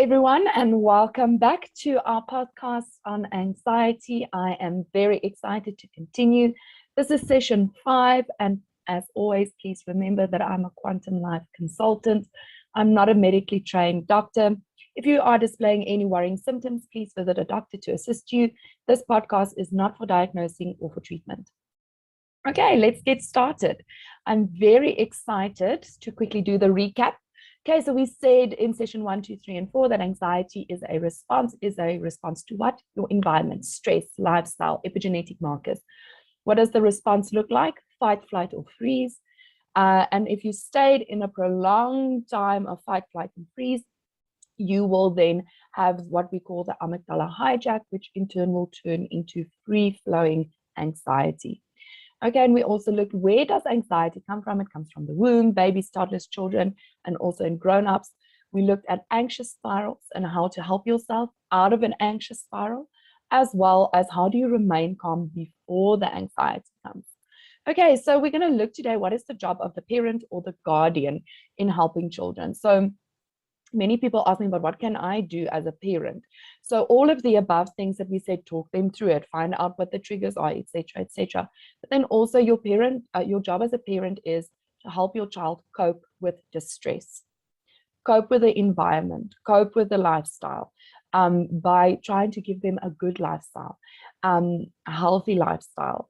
everyone, and welcome back to our podcast on anxiety. I am very excited to continue. This is session 5, and as always, please remember that I'm a quantum life consultant. I'm not a medically trained doctor. If you are displaying any worrying symptoms, please visit a doctor to assist you. This podcast is not for diagnosing or for treatment. Okay, let's get started. I'm very excited to quickly do the recap. Okay, so we said in session 1, 2, 3, and 4 that anxiety is a response to what? Your environment, stress, lifestyle, epigenetic markers. What does the response look like? Fight, flight, or freeze. And if you stayed in a prolonged time of fight, flight, and freeze, you will then have what we call the amygdala hijack, which in turn will turn into free-flowing anxiety. Okay, and we also looked, where does anxiety come from? It comes from the womb, babies, toddlers, children, and also in grown-ups. We looked at anxious spirals and how to help yourself out of an anxious spiral, as well as how do you remain calm before the anxiety comes. Okay, so we're going to look today, what is the job of the parent or the guardian in helping children? So many people ask me, but what can I do as a parent? So all of the above things that we said, talk them through it, find out what the triggers are, etc., etc. But then also your job as a parent is to help your child cope with distress, cope with the environment, cope with the lifestyle, by trying to give them a good lifestyle, a healthy lifestyle,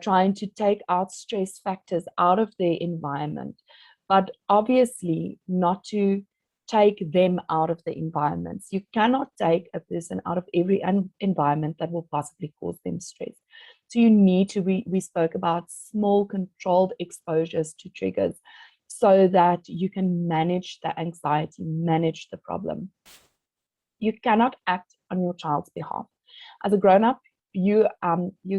trying to take out stress factors out of their environment, but obviously not to take them out of the environments. You cannot take a person out of every environment that will possibly cause them stress. So you need to, we spoke about small controlled exposures to triggers so that you can manage the anxiety, manage the problem. You cannot act on your child's behalf. As a grown-up, you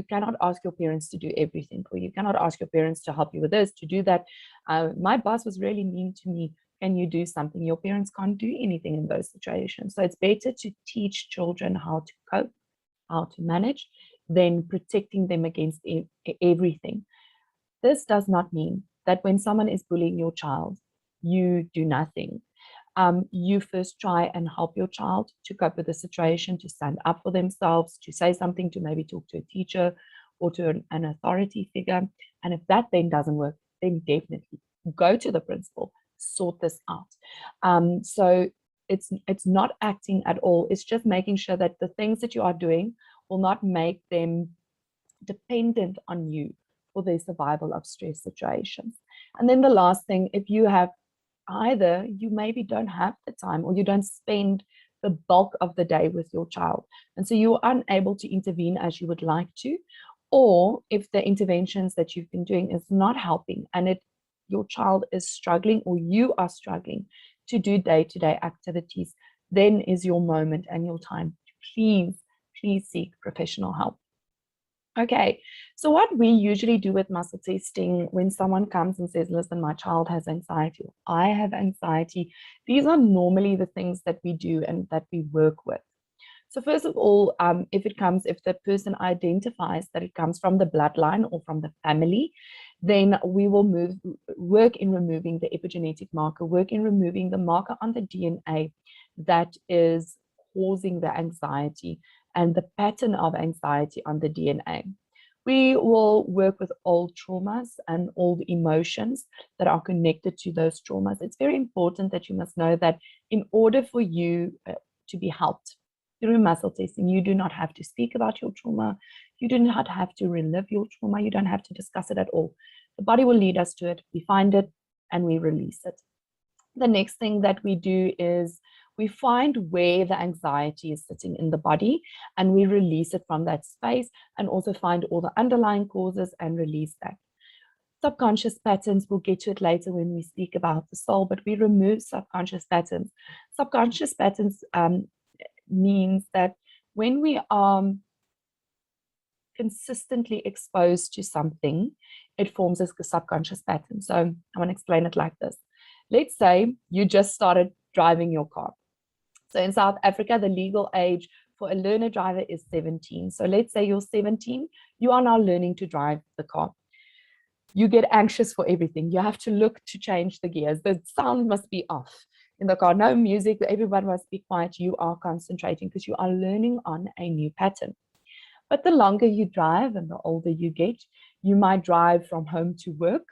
cannot ask your parents to do everything for you. You cannot ask your parents to help you with this, to do that. My boss was really mean to me. Can you do something? Your parents can't do anything in those situations. So it's better to teach children how to cope, how to manage, than protecting them against everything. This does not mean that when someone is bullying your child, you do nothing. You first try and help your child to cope with the situation, to stand up for themselves, to say something, to maybe talk to a teacher or to an authority figure. And if that then doesn't work, then definitely go to the principal, sort this out. So it's not acting at all. It's just making sure that the things that you are doing will not make them dependent on you for their survival of stress situations. And then the last thing, if you have either you maybe don't have the time or you don't spend the bulk of the day with your child, and so you're unable to intervene as you would like to, or if the interventions that you've been doing is not helping and your child is struggling or you are struggling to do day-to-day activities, then is your moment and your time. Please seek professional help. Okay, so what we usually do with muscle testing when someone comes and says, listen, my child has anxiety, or I have anxiety, these are normally the things that we do and that we work with. So first of all, if the person identifies that it comes from the bloodline or from the family, then we will work in removing the epigenetic marker, work in removing the marker on the DNA that is causing the anxiety and the pattern of anxiety on the DNA. We will work with old traumas and old emotions that are connected to those traumas. It's very important that you must know that in order for you to be helped through muscle testing, you do not have to speak about your trauma. You do not have to relive your trauma. You don't have to discuss it at all. The body will lead us to it. We find it and we release it. The next thing that we do is we find where the anxiety is sitting in the body and we release it from that space, and also find all the underlying causes and release that. Subconscious patterns, we'll get to it later when we speak about the soul, but we remove subconscious patterns. Subconscious patterns means that when we are consistently exposed to something, it forms a subconscious pattern. So I want to explain it like this. Let's say you just started driving your car. So in South Africa, the legal age for a learner driver is 17. So let's say you're 17, you are now learning to drive the car. You get anxious for everything. You have to look to change the gears. The sound must be off. in the car, no music, everyone must be quiet. You are concentrating because you are learning on a new pattern. But the longer you drive and the older you get, you might drive from home to work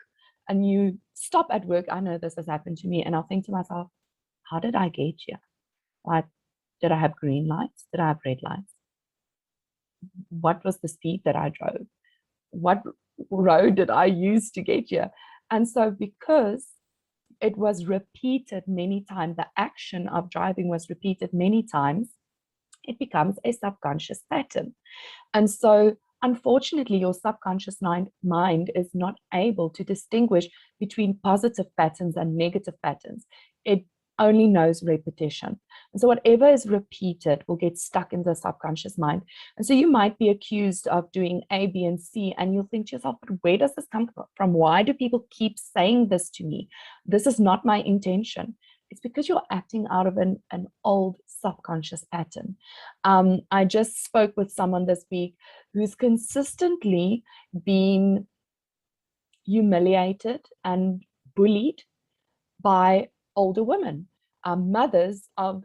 and you stop at work. I know this has happened to me, and I'll think to myself, how did I get here? Like, did I have green lights? Did I have red lights? What was the speed that I drove? What road did I use to get here? And so, because it was repeated many times, the action of driving was repeated many times, it becomes a subconscious pattern. And so, unfortunately, your subconscious mind is not able to distinguish between positive patterns and negative patterns. It only knows repetition. And so whatever is repeated will get stuck in the subconscious mind. And so you might be accused of doing A, B, and C, and you'll think to yourself, but where does this come from? Why do people keep saying this to me? This is not my intention. It's because you're acting out of an old subconscious pattern. I just spoke with someone this week who's consistently been humiliated and bullied by older women, mothers of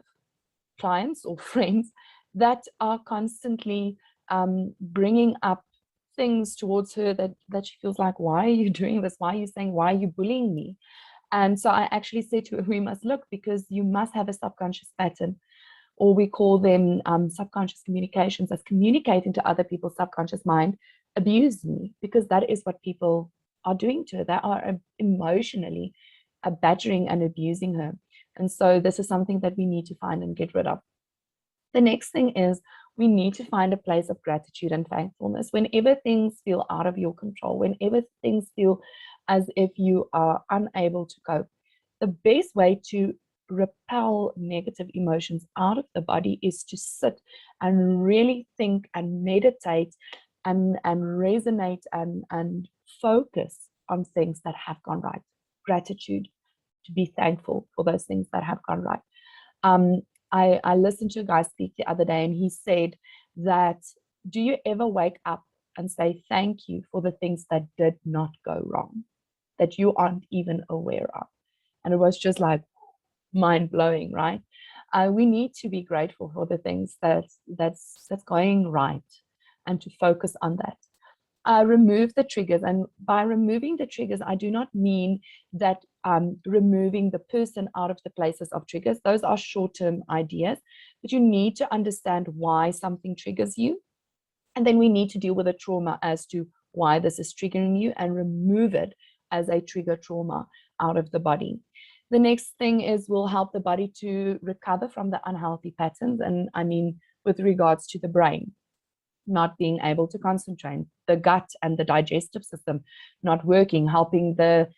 clients or friends that are constantly bringing up things towards her that she feels like, why are you doing this? Why are you saying, why are you bullying me? And so I actually said to her, we must look, because you must have a subconscious pattern, or we call them subconscious communications, as communicating to other people's subconscious mind, abuse me, because that is what people are doing to her. They are emotionally badgering and abusing her. And so this is something that we need to find and get rid of. The next thing is we need to find a place of gratitude and thankfulness. Whenever things feel out of your control, whenever things feel as if you are unable to cope, the best way to repel negative emotions out of the body is to sit and really think and meditate and resonate and focus on things that have gone right. Gratitude, to be thankful for those things that have gone right. I listened to a guy speak the other day, and he said that, do you ever wake up and say thank you for the things that did not go wrong, that you aren't even aware of? And it was just like mind blowing, right? We need to be grateful for the things that's going right, and to focus on that. Remove the triggers. And by removing the triggers, I do not mean that removing the person out of the places of triggers. Those are short-term ideas, but you need to understand why something triggers you. And then we need to deal with the trauma as to why this is triggering you, and remove it as a trigger trauma out of the body. The next thing is we'll help the body to recover from the unhealthy patterns. And I mean, with regards to the brain not being able to concentrate, the gut and the digestive system not working, helping the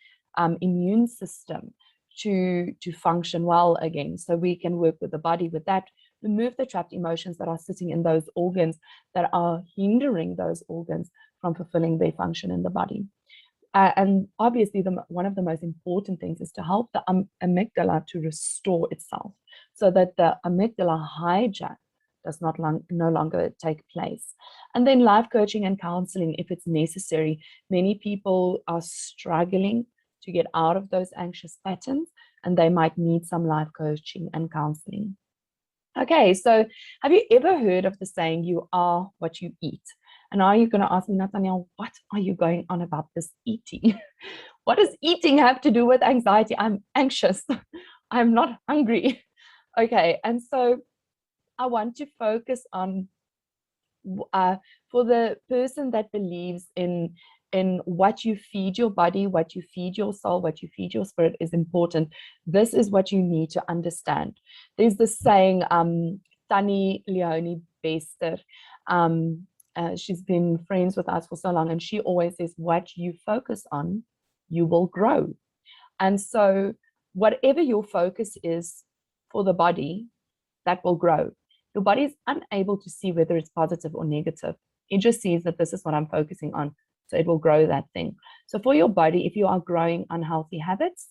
immune system to function well again. So we can work with the body with that, remove the trapped emotions that are sitting in those organs that are hindering those organs from fulfilling their function in the body. And obviously, one of the most important things is to help the amygdala to restore itself, so that the amygdala hijack does no longer take place. And then life coaching and counseling, if it's necessary. Many people are struggling to get out of those anxious patterns, and they might need some life coaching and counseling. Okay, so have you ever heard of the saying, you are what you eat? And are you going to ask me, Nathaniel, what are you going on about this eating? What does eating have to do with anxiety? I'm anxious. I'm not hungry. Okay, and so I want to focus on, for the person that believes in what you feed your body, what you feed your soul, what you feed your spirit is important. This is what you need to understand. There's this saying, Tannie Leonie Bester, she's been friends with us for so long, and she always says, what you focus on, you will grow. And so whatever your focus is for the body, that will grow. Your body is unable to see whether it's positive or negative. It just sees that this is what I'm focusing on, so it will grow that thing. So for your body, if you are growing unhealthy habits,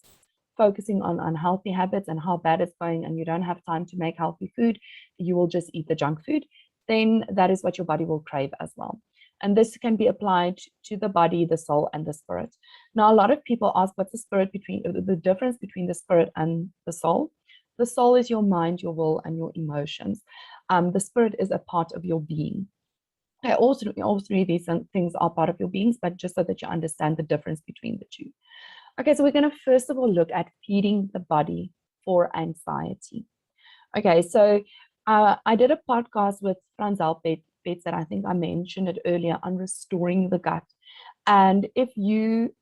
focusing on unhealthy habits and how bad it's going, and you don't have time to make healthy food, you will just eat the junk food, then that is what your body will crave as well. And this can be applied to the body, the soul, and the spirit. Now, a lot of people ask, what's the difference between the spirit and the soul? The soul is your mind, your will, and your emotions. The spirit is a part of your being. Okay, all three of these things are part of your beings, but just so that you understand the difference between the two. Okay, so we're going to first of all look at feeding the body for anxiety. Okay, so I did a podcast with Frans Alpert that I think I mentioned it earlier on restoring the gut. And if you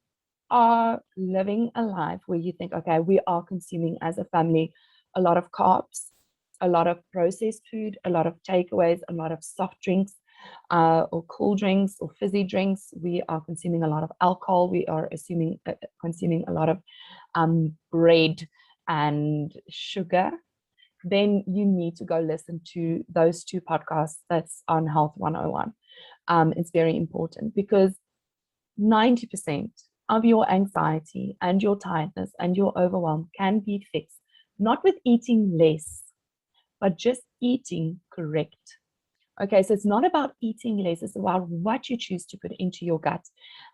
are living a life where you think, okay, we are consuming as a family a lot of carbs, a lot of processed food, a lot of takeaways, a lot of soft drinks, or cool drinks or fizzy drinks. We are consuming a lot of alcohol. We are consuming a lot of bread and sugar. Then you need to go listen to those two podcasts that's on Health 101. It's very important because 90% of your anxiety and your tiredness and your overwhelm can be fixed, not with eating less, but just eating correct. Okay, so it's not about eating less, it's about what you choose to put into your gut,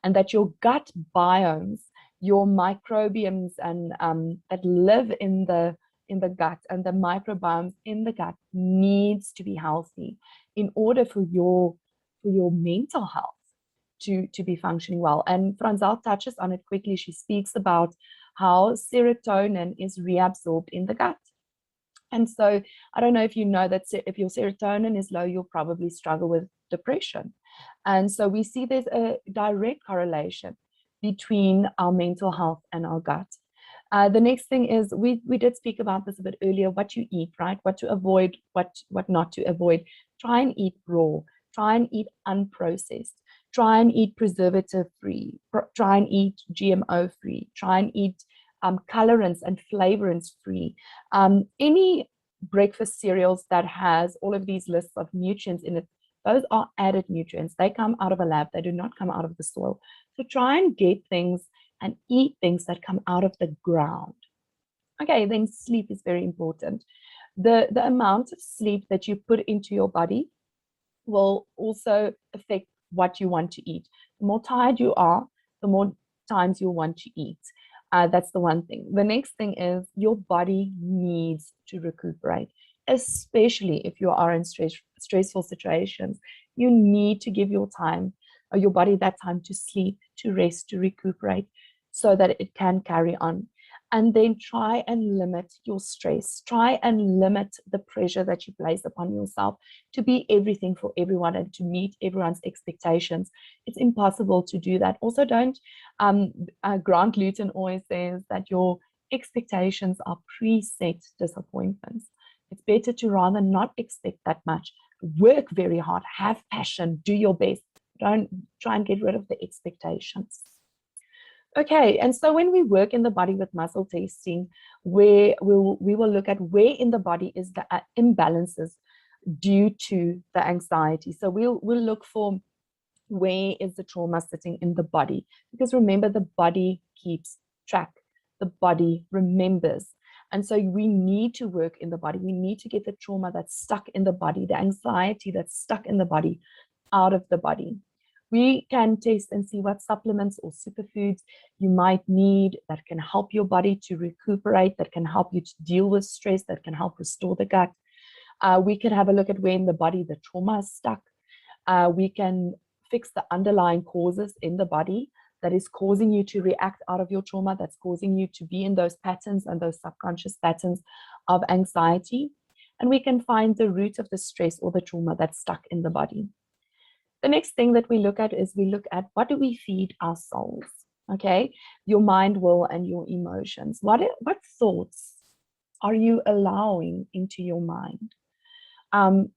and that your gut biomes, your microbiomes, and that live in the gut, and the microbiomes in the gut needs to be healthy in order for your mental health to be functioning well. And Franzal touches on it quickly. She speaks about how serotonin is reabsorbed in the gut. And so I don't know if you know that if your serotonin is low, you'll probably struggle with depression. And so we see there's a direct correlation between our mental health and our gut. The next thing is we did speak about this a bit earlier, what you eat, right? What to avoid, what not to avoid. Try and eat raw. Try and eat unprocessed. Try and eat preservative free. Try and eat GMO free. Try and eat colorants and flavorants free. Any breakfast cereals that has all of these lists of nutrients in it, those are added nutrients. They come out of a lab. They do not come out of the soil. So try and get things and eat things that come out of the ground. Okay, then sleep is very important. The amount of sleep that you put into your body will also affect what you want to eat. The more tired you are, the more times you want to eat. That's the one thing. The next thing is your body needs to recuperate, especially if you are in stressful situations. You need to give your body that time to sleep, to rest, to recuperate, so that it can carry on. And then try and limit your stress. Try and limit the pressure that you place upon yourself to be everything for everyone and to meet everyone's expectations. It's impossible to do that. Also, don't, Grant Luton always says that your expectations are preset disappointments. It's better to rather not expect that much. Work very hard, have passion, do your best. Don't try and get rid of the expectations. Okay, and so when we work in the body with muscle testing, where we will look at where in the body is the imbalances due to the anxiety. So we'll look for where is the trauma sitting in the body, because remember, the body keeps track, the body remembers. And so we need to work in the body. We need to get the trauma that's stuck in the body, the anxiety that's stuck in the body, out of the body. We can test and see what supplements or superfoods you might need that can help your body to recuperate, that can help you to deal with stress, that can help restore the gut. We can have a look at where in the body the trauma is stuck. We can fix the underlying causes in the body that is causing you to react out of your trauma, that's causing you to be in those patterns and those subconscious patterns of anxiety. And we can find the root of the stress or the trauma that's stuck in the body. The next thing that we look at is we look at what do we feed our souls, okay? Your mind, will, and your emotions. What thoughts are you allowing into your mind?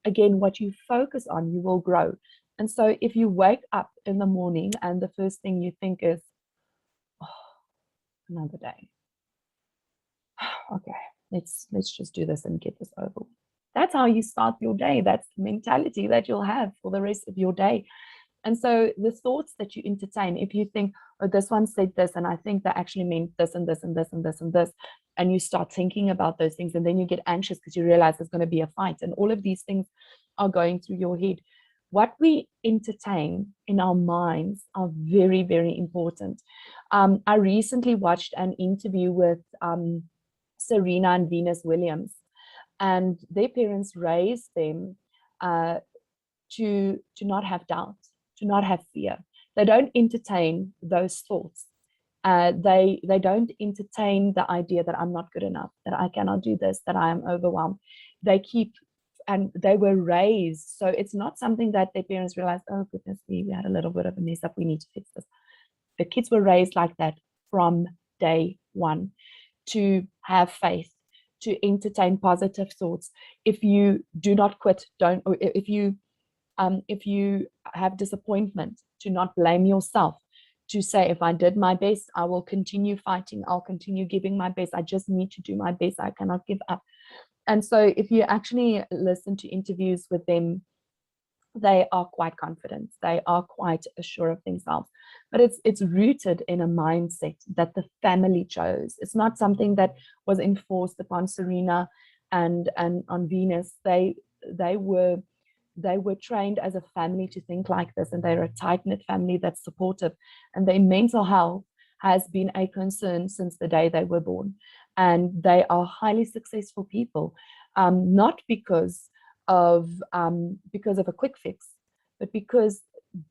Again, what you focus on, you will grow. And so if you wake up in the morning and the first thing you think is, oh, another day. Okay, let's just do this and get this over with. That's how you start your day. That's the mentality that you'll have for the rest of your day. And so the thoughts that you entertain, if you think, oh, this one said this, and I think that actually meant this and this and this and this and this, and you start thinking about those things, and then you get anxious because you realize there's going to be a fight, and all of these things are going through your head. What we entertain in our minds are very, very important. I recently watched an interview with Serena and Venus Williams. And their parents raised them to not have doubt, to not have fear. They don't entertain those thoughts. They don't entertain the idea that I'm not good enough, that I cannot do this, that I am overwhelmed. They keep, and they were raised. So it's not something that their parents realized, oh goodness me, we had a little bit of a mess up, we need to fix this. The kids were raised like that from day one, to have faith, to entertain positive thoughts. If you do not quit, don't, or if you have disappointment, to not blame yourself, to say, if I did my best, I will continue fighting, I'll continue giving my best, I just need to do my best, I cannot give up. And so if you actually listen to interviews with them, they are quite confident, they are quite assured of themselves, but it's rooted in a mindset that the family chose. It's not something that was enforced upon Serena and on Venus. They were trained as a family to think like this, and they're a tight-knit family that's supportive, and their mental health has been a concern since the day they were born. And they are highly successful people, not because of a quick fix, but because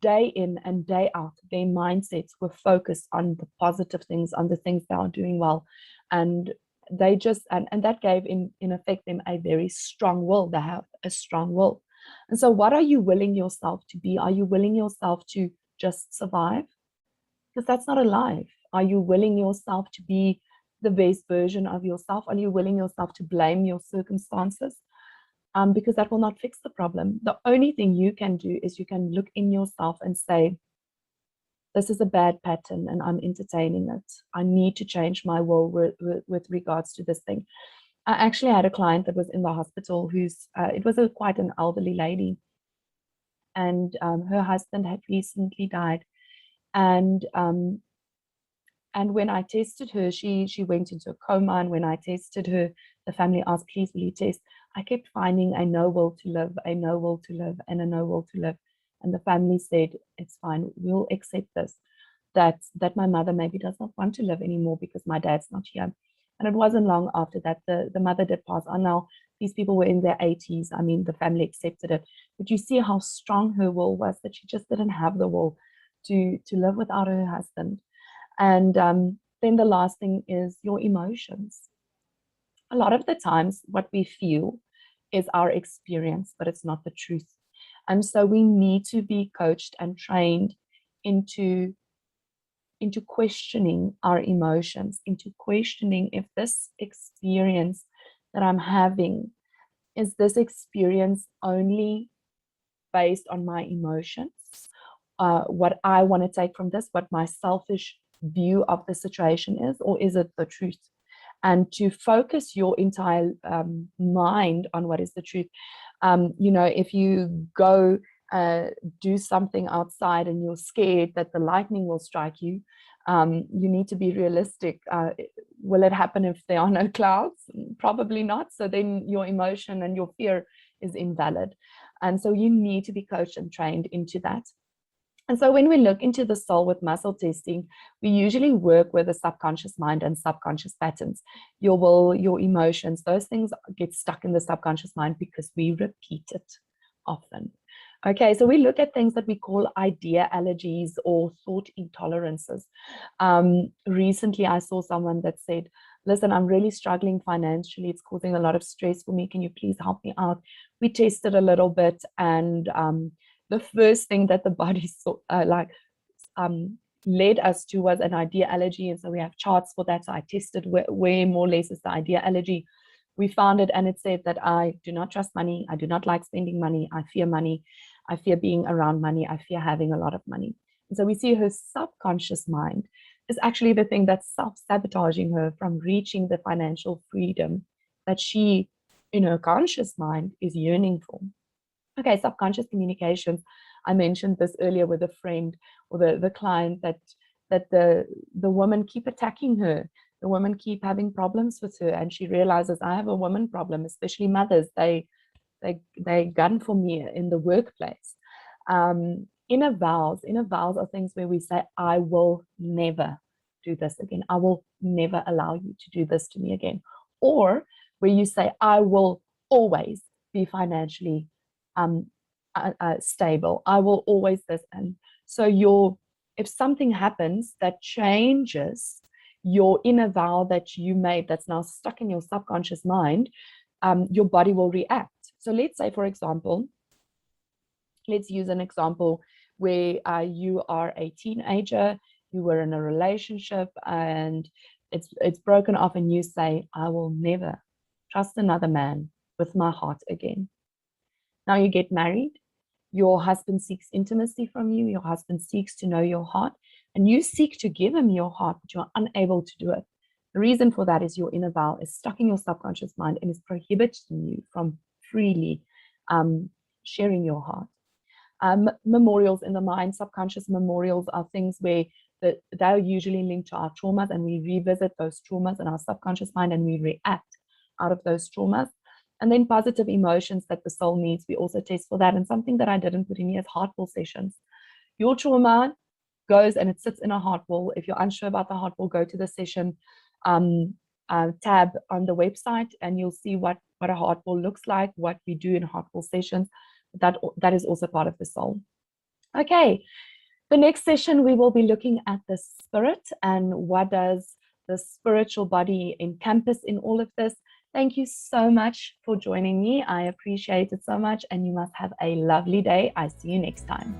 day in and day out, their mindsets were focused on the positive things, on the things they are doing well. And they just, and that gave in effect them a very strong will. They have a strong will. And so what are you willing yourself to be? Are you willing yourself to just survive? Because that's not a life. Are you willing yourself to be the best version of yourself? Are you willing yourself to blame your circumstances? Because that will not fix the problem. The only thing you can do is you can look in yourself and say, this is a bad pattern and I'm entertaining it. I need to change my will with regards to this thing. I actually had a client that was in the hospital who's, it was quite an elderly lady, and her husband had recently died. And when I tested her, she went into a coma. And when I tested her, the family asked, please will you test? I kept finding a no will to live, a no will to live, and a no will to live. And the family said, it's fine, we'll accept this, that my mother maybe does not want to live anymore because my dad's not here. And it wasn't long after that the mother did pass on. Now, these people were in their 80s. I mean, the family accepted it. But you see how strong her will was, that she just didn't have the will to live without her husband. And then the last thing is your emotions. A lot of the times what we feel is our experience, but it's not the truth. And so we need to be coached and trained into questioning our emotions, into questioning if this experience that I'm having, is this experience only based on my emotions, what I want to take from this, what my selfish view of the situation is, or is it the truth? And to focus your entire mind on what is the truth. If you go do something outside and you're scared that the lightning will strike you, you need to be realistic. Will it happen if there are no clouds? Probably not. So then your emotion and your fear is invalid. And so you need to be coached and trained into that. And so when we look into the soul with muscle testing, we usually work with the subconscious mind and subconscious patterns. Your will, your emotions, those things get stuck in the subconscious mind because we repeat it often. Okay, so we look at things that we call idea allergies or thought intolerances. Recently, I saw someone that said, listen, I'm really struggling financially. It's causing a lot of stress for me. Can you please help me out? We tested a little bit, and the first thing that the body saw, led us to was an idea allergy. And so we have charts for that. So I tested where more or less is the idea allergy. We found it, and it said that I do not trust money. I do not like spending money. I fear money. I fear being around money. I fear having a lot of money. And so we see her subconscious mind is actually the thing that's self-sabotaging her from reaching the financial freedom that she, in her conscious mind, is yearning for. Okay, subconscious communications. I mentioned this earlier with a friend or the client that the women keep attacking her. The women keep having problems with her, and she realizes, I have a woman problem, especially mothers. They gun for me in the workplace. Inner vows are things where we say, I will never do this again. I will never allow you to do this to me again. or where you say, I will always be financially stable. I will always this. And so if something happens that changes your inner vow that you made that's now stuck in your subconscious mind, your body will react. So let's say, for example, let's use an example where you are a teenager, you were in a relationship and it's broken off, and you say, I will never trust another man with my heart again. Now you get married, your husband seeks intimacy from you, your husband seeks to know your heart, and you seek to give him your heart, but you are unable to do it. The reason for that is your inner vow is stuck in your subconscious mind and is prohibiting you from freely sharing your heart. Memorials in the mind, subconscious memorials are things where they're usually linked to our traumas, and we revisit those traumas in our subconscious mind and we react out of those traumas. And then positive emotions that the soul needs, we also test for that. And something that I didn't put in here is heart wall sessions. Your trauma goes and it sits in a heart wall. If you're unsure about the heart wall, go to the session tab on the website and you'll see what a heart wall looks like, what we do in heart wall sessions. That is also part of the soul. Okay, the next session we will be looking at the spirit and what does the spiritual body encompass in all of this. Thank you so much for joining me. I appreciate it so much, and you must have a lovely day. I see you next time.